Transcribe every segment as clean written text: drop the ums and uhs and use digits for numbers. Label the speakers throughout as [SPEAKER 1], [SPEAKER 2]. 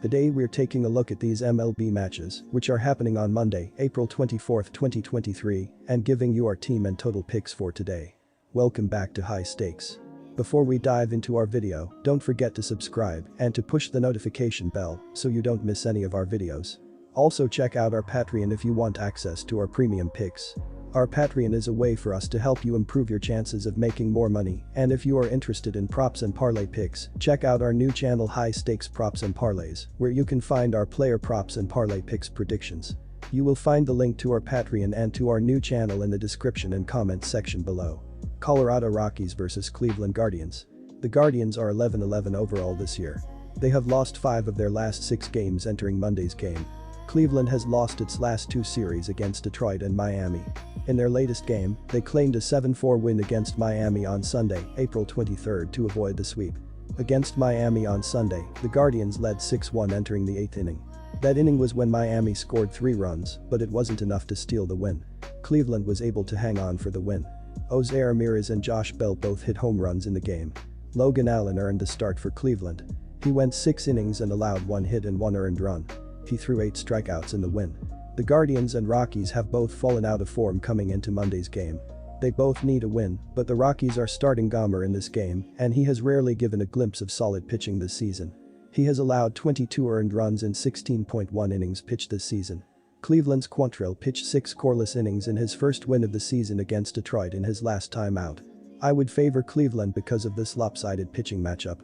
[SPEAKER 1] Today we're taking a look at these MLB matches, which are happening on Monday, April 24, 2023, and giving you our team and total picks for today. Welcome back to High Stakes. Before we dive into our video, don't forget to subscribe and to push the notification bell so you don't miss any of our videos. Also check out our Patreon if you want access to our premium picks. Our Patreon is a way for us to help you improve your chances of making more money, and if you are interested in props and parlay picks, check out our new channel High Stakes Props and Parlays, where you can find our player props and parlay picks predictions. You will find the link to our Patreon and to our new channel in the description and comments section below. Colorado Rockies vs Cleveland Guardians. The Guardians are 11-11 overall this year. They have lost 5 of their last 6 games entering Monday's game. Cleveland has lost its last 2 series against Detroit and Miami. In their latest game, they claimed a 7-4 win against Miami on Sunday, April 23 to avoid the sweep. Against Miami on Sunday, the Guardians led 6-1 entering the 8th inning. That inning was when Miami scored 3 runs, but it wasn't enough to steal the win. Cleveland was able to hang on for the win. Jose Ramirez and Josh Bell both hit home runs in the game. Logan Allen earned the start for Cleveland. He went 6 innings and allowed 1 hit and 1 earned run. He threw 8 strikeouts in the win. The Guardians and Rockies have both fallen out of form coming into Monday's game. They both need a win, but the Rockies are starting Gomer in this game, and he has rarely given a glimpse of solid pitching this season. He has allowed 22 earned runs in 16.1 innings pitched this season. Cleveland's Quantrill pitched 6 scoreless innings in his first win of the season against Detroit in his last time out. I would favor Cleveland because of this lopsided pitching matchup.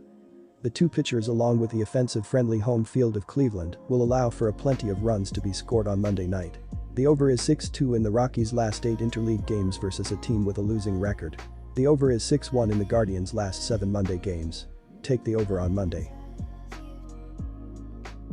[SPEAKER 1] The 2 pitchers along with the offensive-friendly home field of Cleveland will allow for a plenty of runs to be scored on Monday night. The over is 6-2 in the Rockies' last 8 interleague games versus a team with a losing record. The over is 6-1 in the Guardians' last 7 Monday games. Take the over on Monday.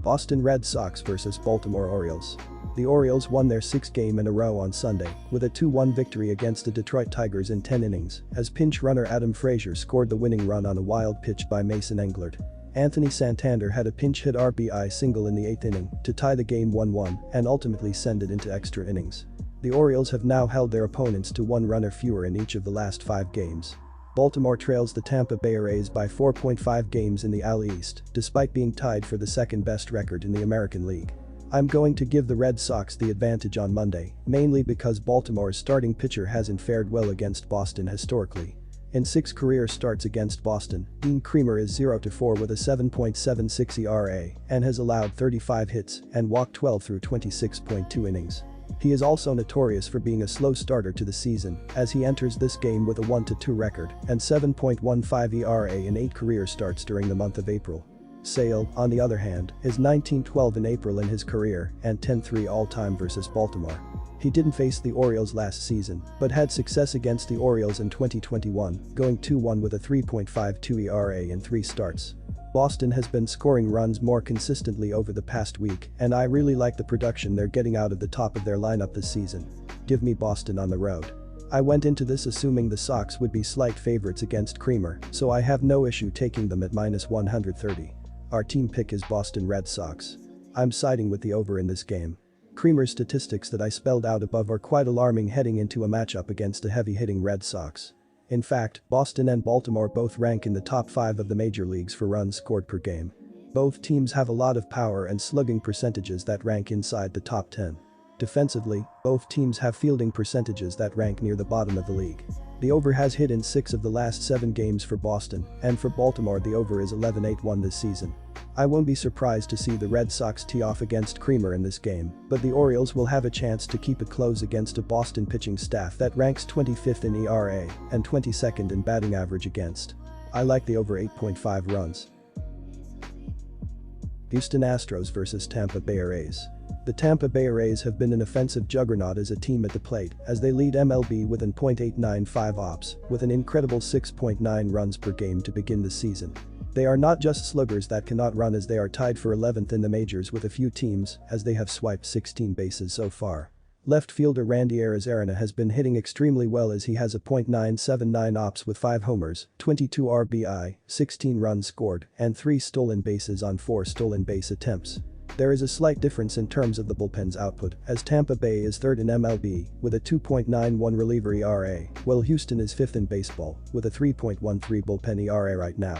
[SPEAKER 1] Boston Red Sox vs Baltimore Orioles. The Orioles won their 6th game in a row on Sunday with a 2-1 victory against the Detroit Tigers in 10 innings as pinch runner Adam Frazier scored the winning run on a wild pitch by Mason Englert. Anthony Santander had a pinch hit RBI single in the 8th inning to tie the game 1-1 and ultimately send it into extra innings. The Orioles have now held their opponents to 1 run or fewer in each of the last 5 games. Baltimore trails the Tampa Bay Rays by 4.5 games in the AL East, despite being tied for the second best record in the American League. I'm going to give the Red Sox the advantage on Monday, mainly because Baltimore's starting pitcher hasn't fared well against Boston historically. In 6 career starts against Boston, Dean Kremer is 0-4 with a 7.76 ERA and has allowed 35 hits and walked 12 through 26.2 innings. He is also notorious for being a slow starter to the season as he enters this game with a 1-2 record and 7.15 ERA in 8 career starts during the month of April. Sale, on the other hand, is 19-12 in April in his career and 10-3 all-time versus Baltimore. He didn't face the Orioles last season, but had success against the Orioles in 2021, going 2-1 with a 3.52 ERA in 3 starts. Boston has been scoring runs more consistently over the past week, and I really like the production they're getting out of the top of their lineup this season. Give me Boston on the road. I went into this assuming the Sox would be slight favorites against Kremer, so I have no issue taking them at -130. Our team pick is Boston Red Sox. I'm siding with the over in this game. Kremer's statistics that I spelled out above are quite alarming heading into a matchup against a heavy-hitting Red Sox. In fact, Boston and Baltimore both rank in the top 5 of the major leagues for runs scored per game. Both teams have a lot of power and slugging percentages that rank inside the top 10. Defensively, both teams have fielding percentages that rank near the bottom of the league. The over has hit in 6 of the last 7 games for Boston, and for Baltimore the over is 11-8-1 this season. I won't be surprised to see the Red Sox tee off against Kremer in this game, but the Orioles will have a chance to keep it close against a Boston pitching staff that ranks 25th in ERA and 22nd in batting average against. I like the over 8.5 runs. Houston Astros vs Tampa Bay Rays. The Tampa Bay Rays have been an offensive juggernaut as a team at the plate as they lead MLB with an .895 ops with an incredible 6.9 runs per game to begin the season. They are not just sluggers that cannot run as they are tied for 11th in the majors with a few teams as they have swiped 16 bases so far. Left fielder Randy Arozarena has been hitting extremely well as he has a .979 ops with 5 homers, 22 RBI, 16 runs scored, and 3 stolen bases on 4 stolen base attempts. There is a slight difference in terms of the bullpen's output as Tampa Bay is 3rd in MLB with a 2.91 reliever ERA, while Houston is 5th in baseball with a 3.13 bullpen ERA right now.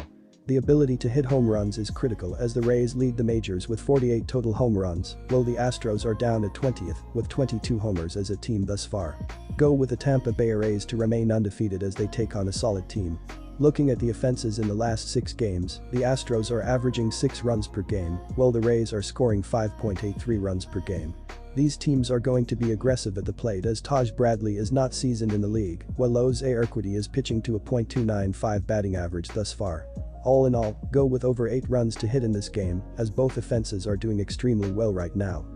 [SPEAKER 1] The ability to hit home runs is critical as the Rays lead the majors with 48 total home runs, while the Astros are down at 20th with 22 homers as a team thus far. Go with the Tampa Bay Rays to remain undefeated as they take on a solid team. Looking at the offenses in the last 6 games, the Astros are averaging 6 runs per game, while the Rays are scoring 5.83 runs per game. These teams are going to be aggressive at the plate as Taj Bradley is not seasoned in the league, while Jose Urquidy is pitching to a .295 batting average thus far. All in all, go with over 8 runs to hit in this game, as both offenses are doing extremely well right now.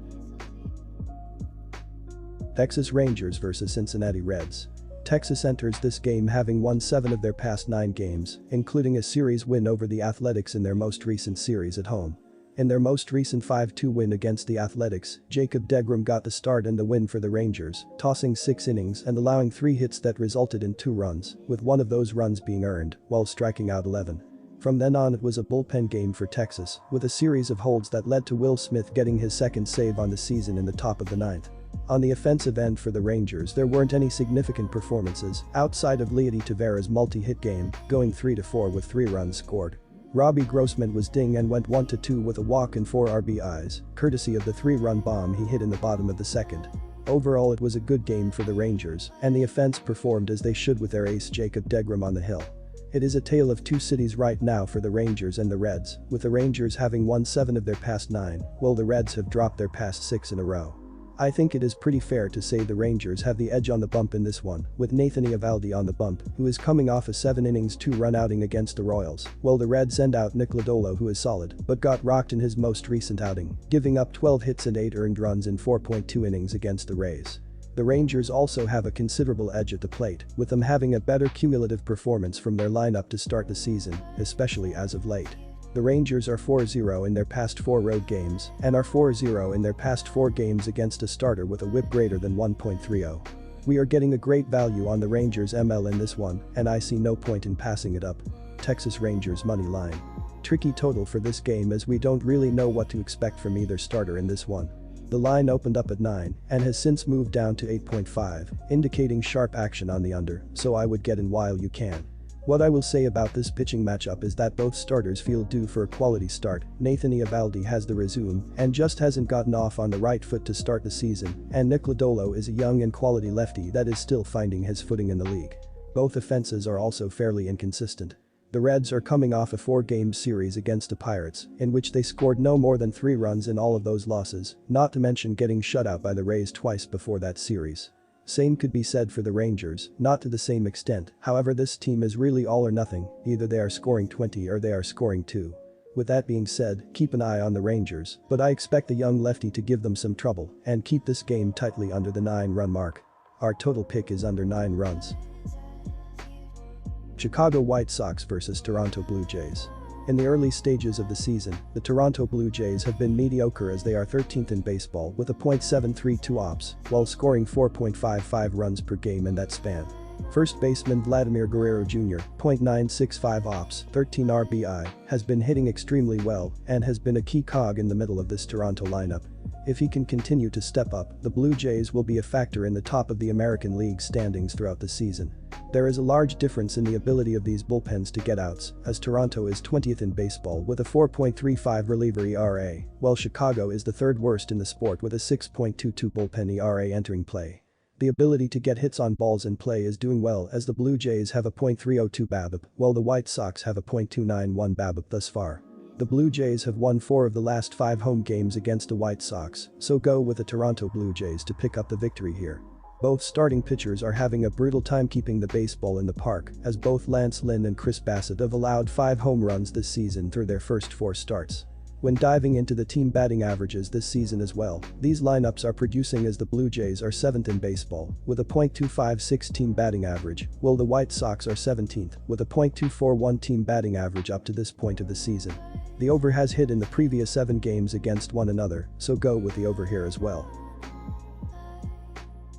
[SPEAKER 1] Texas Rangers vs Cincinnati Reds. Texas enters this game having won 7 of their past 9 games, including a series win over the Athletics in their most recent series at home. In their most recent 5-2 win against the Athletics, Jacob deGrom got the start and the win for the Rangers, tossing 6 innings and allowing 3 hits that resulted in 2 runs, with one of those runs being earned, while striking out 11. From then on it was a bullpen game for Texas, with a series of holds that led to Will Smith getting his second save on the season in the top of the 9th. On the offensive end for the Rangers there weren't any significant performances outside of Leody Taveras' multi-hit game, going 3-4 with 3 runs scored. Robbie Grossman was ding and went 1-2 with a walk and 4 RBIs, courtesy of the 3-run bomb he hit in the bottom of the 2nd. Overall it was a good game for the Rangers, and the offense performed as they should with their ace Jacob deGrom on the hill. It is a tale of 2 cities right now for the Rangers and the Reds, with the Rangers having won 7 of their past 9, while the Reds have dropped their past 6 in a row. I think it is pretty fair to say the Rangers have the edge on the bump in this one, with Nathan Eovaldi on the bump, who is coming off a 7 innings 2-run outing against the Royals, while the Reds send out Nick Lodolo, who is solid but got rocked in his most recent outing, giving up 12 hits and 8 earned runs in 4.2 innings against the Rays. The Rangers also have a considerable edge at the plate, with them having a better cumulative performance from their lineup to start the season, especially as of late. The Rangers are 4-0 in their past 4 road games and are 4-0 in their past 4 games against a starter with a whip greater than 1.30. We are getting a great value on the Rangers ML in this one, and I see no point in passing it up. Texas Rangers money line. Tricky total for this game as we don't really know what to expect from either starter in this one. The line opened up at 9 and has since moved down to 8.5, indicating sharp action on the under, so I would get in while you can. What I will say about this pitching matchup is that both starters feel due for a quality start. Nathan Eovaldi has the resume and just hasn't gotten off on the right foot to start the season, and Nick Lodolo is a young and quality lefty that is still finding his footing in the league. Both offenses are also fairly inconsistent. The Reds are coming off a 4-game series against the Pirates, in which they scored no more than 3 runs in all of those losses, not to mention getting shut out by the Rays twice before that series. Same could be said for the Rangers, not to the same extent, however this team is really all or nothing, either they are scoring 20 or they are scoring 2. With that being said, keep an eye on the Rangers, but I expect the young lefty to give them some trouble and keep this game tightly under the 9-run mark. Our total pick is under 9 runs. Chicago White Sox vs Toronto Blue Jays. In the early stages of the season, the Toronto Blue Jays have been mediocre as they are 13th in baseball with a .732 ops, while scoring 4.55 runs per game in that span. First baseman Vladimir Guerrero Jr., .965 ops, 13 RBI, has been hitting extremely well and has been a key cog in the middle of this Toronto lineup. If he can continue to step up, the Blue Jays will be a factor in the top of the American League standings throughout the season. There is a large difference in the ability of these bullpens to get outs, as Toronto is 20th in baseball with a 4.35 reliever ERA, while Chicago is the 3rd worst in the sport with a 6.22 bullpen ERA entering play. The ability to get hits on balls in play is doing well as the Blue Jays have a .302 BABIP, while the White Sox have a .291 BABIP thus far. The Blue Jays have won 4 of the last 5 home games against the White Sox, so go with the Toronto Blue Jays to pick up the victory here. Both starting pitchers are having a brutal time keeping the baseball in the park, as both Lance Lynn and Chris Bassett have allowed 5 home runs this season through their first 4 starts. When diving into the team batting averages this season as well, these lineups are producing as the Blue Jays are 7th in baseball with a .256 team batting average, while the White Sox are 17th with a .241 team batting average up to this point of the season. The over has hit in the previous 7 games against one another, so go with the over here as well.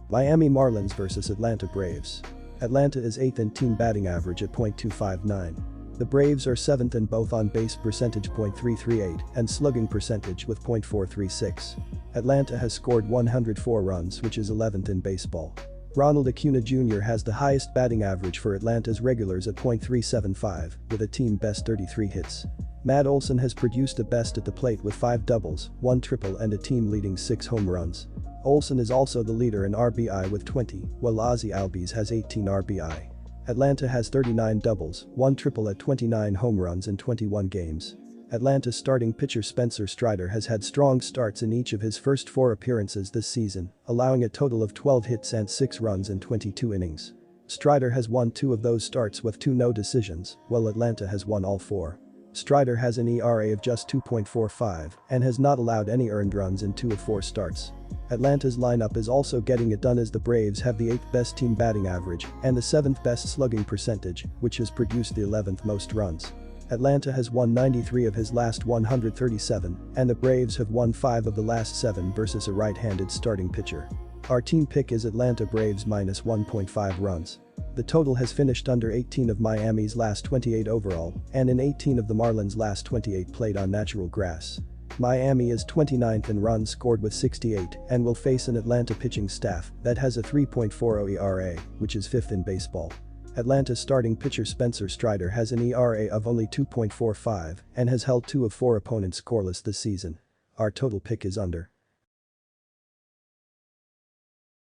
[SPEAKER 1] Miami Marlins vs Atlanta Braves. Atlanta is 8th in team batting average at .259. The Braves are 7th in both on-base percentage .338 and slugging percentage with .436. Atlanta has scored 104 runs, which is 11th in baseball. Ronald Acuna Jr. has the highest batting average for Atlanta's regulars at .375, with a team-best 33 hits. Matt Olson has produced a best at the plate with 5 doubles, 1 triple and a team-leading 6 home runs. Olson is also the leader in RBI with 20, while Ozzie Albies has 18 RBI. Atlanta has 39 doubles, 1 triple at 29 home runs in 21 games. Atlanta's starting pitcher Spencer Strider has had strong starts in each of his first 4 appearances this season, allowing a total of 12 hits and 6 runs in 22 innings. Strider has won 2 of those starts with 2 no decisions, while Atlanta has won all 4. Strider has an ERA of just 2.45 and has not allowed any earned runs in 2 of 4 starts. Atlanta's lineup is also getting it done as the Braves have the 8th best team batting average and the 7th best slugging percentage, which has produced the 11th most runs. Atlanta has won 93 of his last 137, and the Braves have won 5 of the last 7 versus a right-handed starting pitcher. Our team pick is Atlanta Braves minus 1.5 runs. The total has finished under 18 of Miami's last 28 overall, and in 18 of the Marlins' last 28 played on natural grass. Miami is 29th in runs scored with 68 and will face an Atlanta pitching staff that has a 3.40 ERA, which is 5th in baseball. Atlanta's starting pitcher Spencer Strider has an ERA of only 2.45 and has held 2 of 4 opponents scoreless this season. Our total pick is under.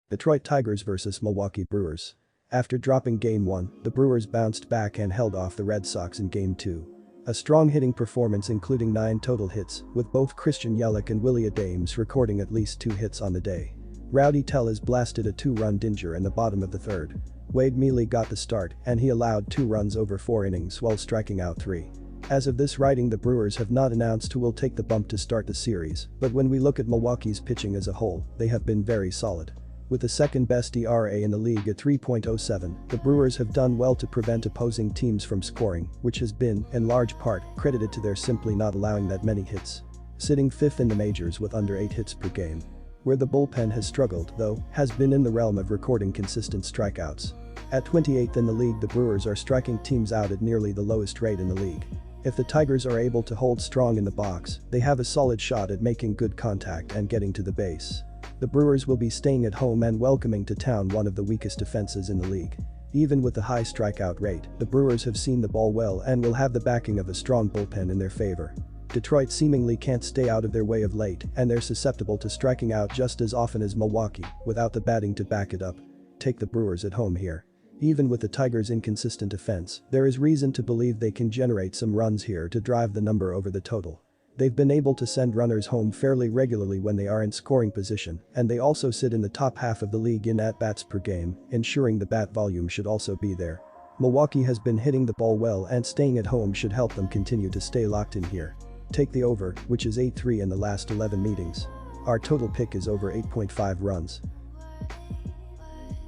[SPEAKER 1] Detroit Tigers vs Milwaukee Brewers. After dropping Game 1, the Brewers bounced back and held off the Red Sox in Game 2. A strong hitting performance including 9 total hits, with both Christian Yelich and Willie Adames recording at least 2 hits on the day. Rowdy Tellez blasted a 2-run dinger in the bottom of the 3rd. Wade Miley got the start and he allowed 2 runs over 4 innings while striking out 3. As of this writing, the Brewers have not announced who will take the bump to start the series, but when we look at Milwaukee's pitching as a whole, they have been very solid. With the 2nd best ERA in the league at 3.07, the Brewers have done well to prevent opposing teams from scoring, which has been, in large part, credited to their simply not allowing that many hits. Sitting 5th in the majors with under 8 hits per game. Where the bullpen has struggled, though, has been in the realm of recording consistent strikeouts. At 28th in the league, the Brewers are striking teams out at nearly the lowest rate in the league. If the Tigers are able to hold strong in the box, they have a solid shot at making good contact and getting to the base. The Brewers will be staying at home and welcoming to town one of the weakest defenses in the league. Even with the high strikeout rate, the Brewers have seen the ball well and will have the backing of a strong bullpen in their favor. Detroit seemingly can't stay out of their way of late, and they're susceptible to striking out just as often as Milwaukee, without the batting to back it up. Take the Brewers at home here. Even with the Tigers' inconsistent offense, there is reason to believe they can generate some runs here to drive the number over the total. They've been able to send runners home fairly regularly when they are in scoring position, and they also sit in the top half of the league in at-bats per game, ensuring the bat volume should also be there. Milwaukee has been hitting the ball well, and staying at home should help them continue to stay locked in here. Take the over, which is 8-3 in the last 11 meetings. Our total pick is over 8.5 runs.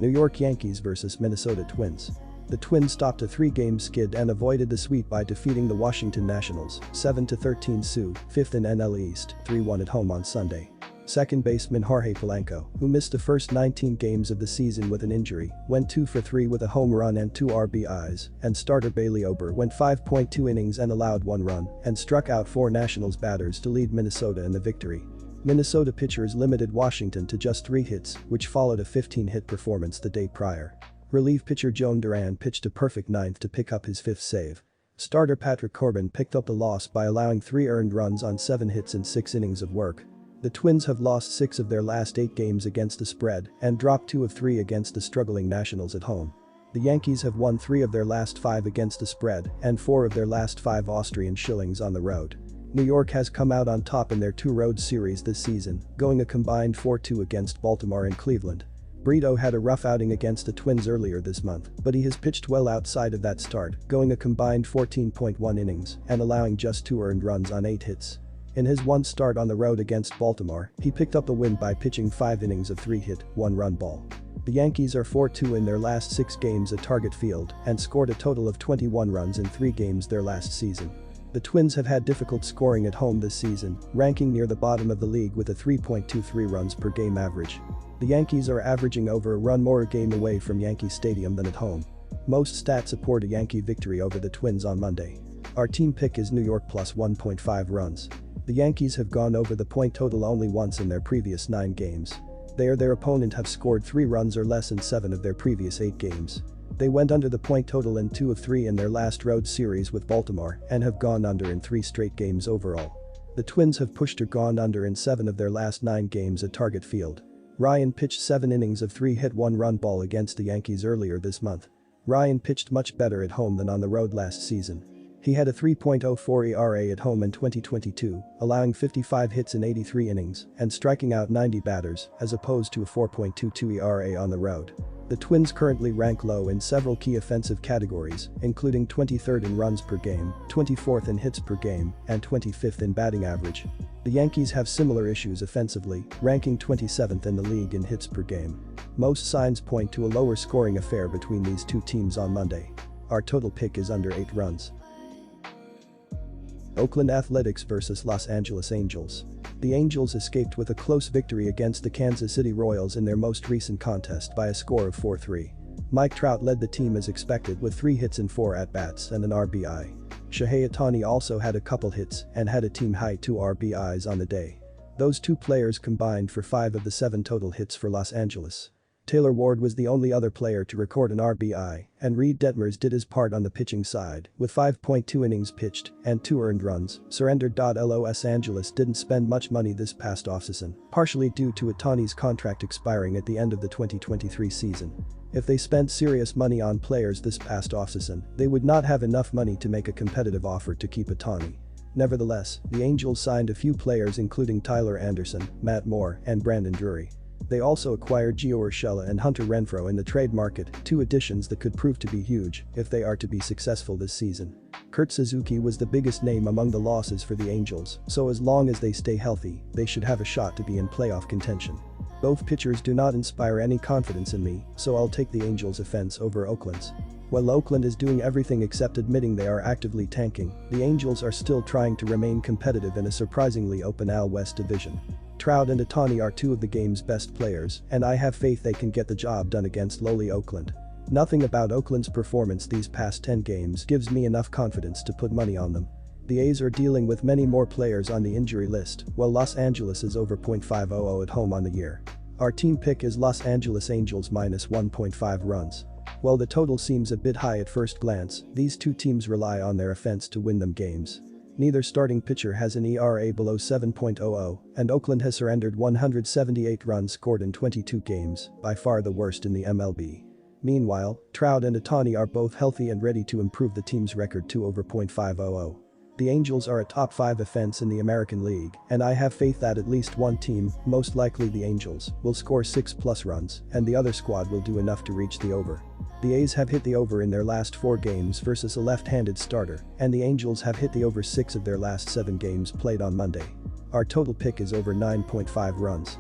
[SPEAKER 1] New York Yankees vs Minnesota Twins. The Twins stopped a 3-game skid and avoided the sweep by defeating the Washington Nationals 7-13 Sioux, 5th in NL East, 3-1 at home on Sunday. Second baseman Jorge Polanco, who missed the first 19 games of the season with an injury, went 2 for 3 with a home run and 2 RBIs, and starter Bailey Ober went 5.2 innings and allowed 1 run and struck out 4 Nationals batters to lead Minnesota in the victory. Minnesota pitchers limited Washington to just 3 hits, which followed a 15-hit performance the day prior. Relief pitcher Joan Duran pitched a perfect 9th to pick up his 5th save. Starter Patrick Corbin picked up the loss by allowing 3 earned runs on 7 hits in 6 innings of work. The Twins have lost 6 of their last 8 games against the spread and dropped 2 of 3 against the struggling Nationals at home. The Yankees have won 3 of their last 5 against the spread and 4 of their last 5 Austrian shillings on the road. New York has come out on top in their 2 road series this season, going a combined 4-2 against Baltimore and Cleveland. Brito had a rough outing against the Twins earlier this month, but he has pitched well outside of that start, going a combined 14.1 innings and allowing just 2 earned runs on 8 hits. In his one start on the road against Baltimore, he picked up the win by pitching 5 innings of 3-hit, 1-run ball. The Yankees are 4-2 in their last 6 games at Target Field and scored a total of 21 runs in 3 games their last season. The Twins have had difficult scoring at home this season, ranking near the bottom of the league with a 3.23 runs per game average. The Yankees are averaging over a run more a game away from Yankee Stadium than at home. Most stats support a Yankee victory over the Twins on Monday. Our team pick is New York plus 1.5 runs. The Yankees have gone over the point total only once in their previous 9 games. They or their opponent have scored 3 runs or less in 7 of their previous 8 games. They went under the point total in 2 of 3 in their last road series with Baltimore and have gone under in 3 straight games overall. The Twins have pushed or gone under in 7 of their last 9 games at Target Field. Ryan pitched 7 innings of 3-hit 1-run ball against the Yankees earlier this month. Ryan pitched much better at home than on the road last season. He had a 3.04 ERA at home in 2022, allowing 55 hits in 83 innings and striking out 90 batters as opposed to a 4.22 ERA on the road. The Twins currently rank low in several key offensive categories, including 23rd in runs per game, 24th in hits per game, and 25th in batting average. The Yankees have similar issues offensively, ranking 27th in the league in hits per game. Most signs point to a lower scoring affair between these two teams on Monday. Our total pick is under 8 runs. Oakland Athletics vs Los Angeles Angels. The Angels escaped with a close victory against the Kansas City Royals in their most recent contest by a score of 4-3. Mike Trout led the team as expected with 3 hits in 4 at-bats and an RBI. Shohei Ohtani also had a couple hits and had a team-high 2 RBIs on the day. Those two players combined for 5 of the 7 total hits for Los Angeles. Taylor Ward was the only other player to record an RBI, and Reed Detmers did his part on the pitching side with 5.2 innings pitched and 2 earned runs surrendered. Los Angeles didn't spend much money this past offseason, partially due to Ohtani's contract expiring at the end of the 2023 season. If they spent serious money on players this past offseason, they would not have enough money to make a competitive offer to keep Ohtani. Nevertheless, the Angels signed a few players including Tyler Anderson, Matt Moore, and Brandon Drury. They also acquired Gio Urshela and Hunter Renfroe in the trade market, 2 additions that could prove to be huge if they are to be successful this season. Kurt Suzuki was the biggest name among the losses for the Angels, so as long as they stay healthy, they should have a shot to be in playoff contention. Both pitchers do not inspire any confidence in me, so I'll take the Angels' offense over Oakland's. While Oakland is doing everything except admitting they are actively tanking, the Angels are still trying to remain competitive in a surprisingly open AL West division. Trout and Ohtani are 2 of the game's best players, and I have faith they can get the job done against lowly Oakland. Nothing about Oakland's performance these past 10 games gives me enough confidence to put money on them. The A's are dealing with many more players on the injury list, while Los Angeles is over .500 at home on the year. Our team pick is Los Angeles Angels minus 1.5 runs. While the total seems a bit high at first glance, these two teams rely on their offense to win them games. Neither starting pitcher has an ERA below 7.00, and Oakland has surrendered 178 runs scored in 22 games, by far the worst in the MLB. Meanwhile, Trout and Ohtani are both healthy and ready to improve the team's record to over .500. The Angels are a top 5 offense in the American League, and I have faith that at least one team, most likely the Angels, will score 6+ runs, and the other squad will do enough to reach the over. The A's have hit the over in their last 4 games versus a left-handed starter, and the Angels have hit the over 6 of their last 7 games played on Monday. Our total pick is over 9.5 runs.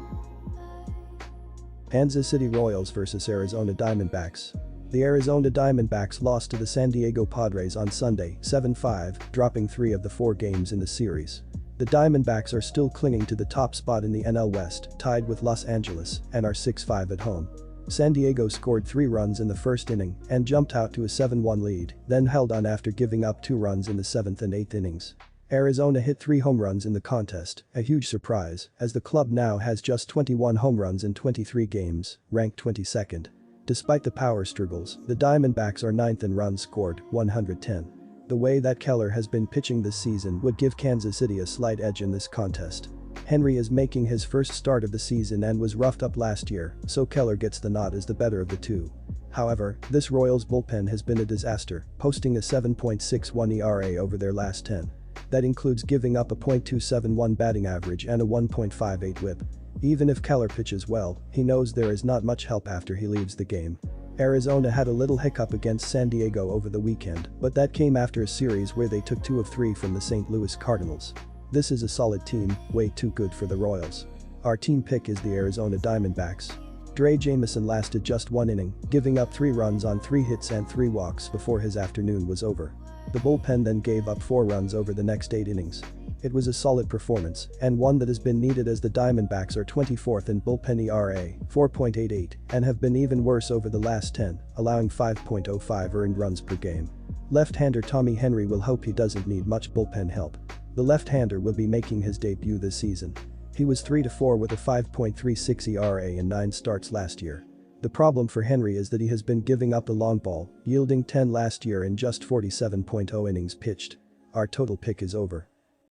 [SPEAKER 1] Kansas City Royals vs Arizona Diamondbacks. The Arizona Diamondbacks lost to the San Diego Padres on Sunday, 7-5, dropping 3 of the 4 games in the series. The Diamondbacks are still clinging to the top spot in the NL West, tied with Los Angeles, and are 6-5 at home. San Diego scored 3 runs in the first inning and jumped out to a 7-1 lead, then held on after giving up 2 runs in the 7th and 8th innings. Arizona hit 3 home runs in the contest, a huge surprise, as the club now has just 21 home runs in 23 games, ranked 22nd. Despite the power struggles, the Diamondbacks are 9th in runs scored, 110. The way that Keller has been pitching this season would give Kansas City a slight edge in this contest. Henry is making his first start of the season and was roughed up last year, so Keller gets the nod as the better of the two. However, this Royals bullpen has been a disaster, posting a 7.61 ERA over their last 10. That includes giving up a .271 batting average and a 1.58 whip. Even if Keller pitches well, he knows there is not much help after he leaves the game. Arizona had a little hiccup against San Diego over the weekend, but that came after a series where they took 2 of 3 from the St. Louis Cardinals. This is a solid team, way too good for the Royals. Our team pick is the Arizona Diamondbacks. Dre Jameson lasted just 1 inning, giving up 3 runs on 3 hits and 3 walks before his afternoon was over. The bullpen then gave up 4 runs over the next 8 innings. It was a solid performance, and one that has been needed as the Diamondbacks are 24th in bullpen ERA, 4.88, and have been even worse over the last 10, allowing 5.05 earned runs per game. Left-hander Tommy Henry will hope he doesn't need much bullpen help. The left-hander will be making his debut this season. He was 3-4 with a 5.36 ERA in 9 starts last year. The problem for Henry is that he has been giving up the long ball, yielding 10 last year in just 47.0 innings pitched. Our total pick is over.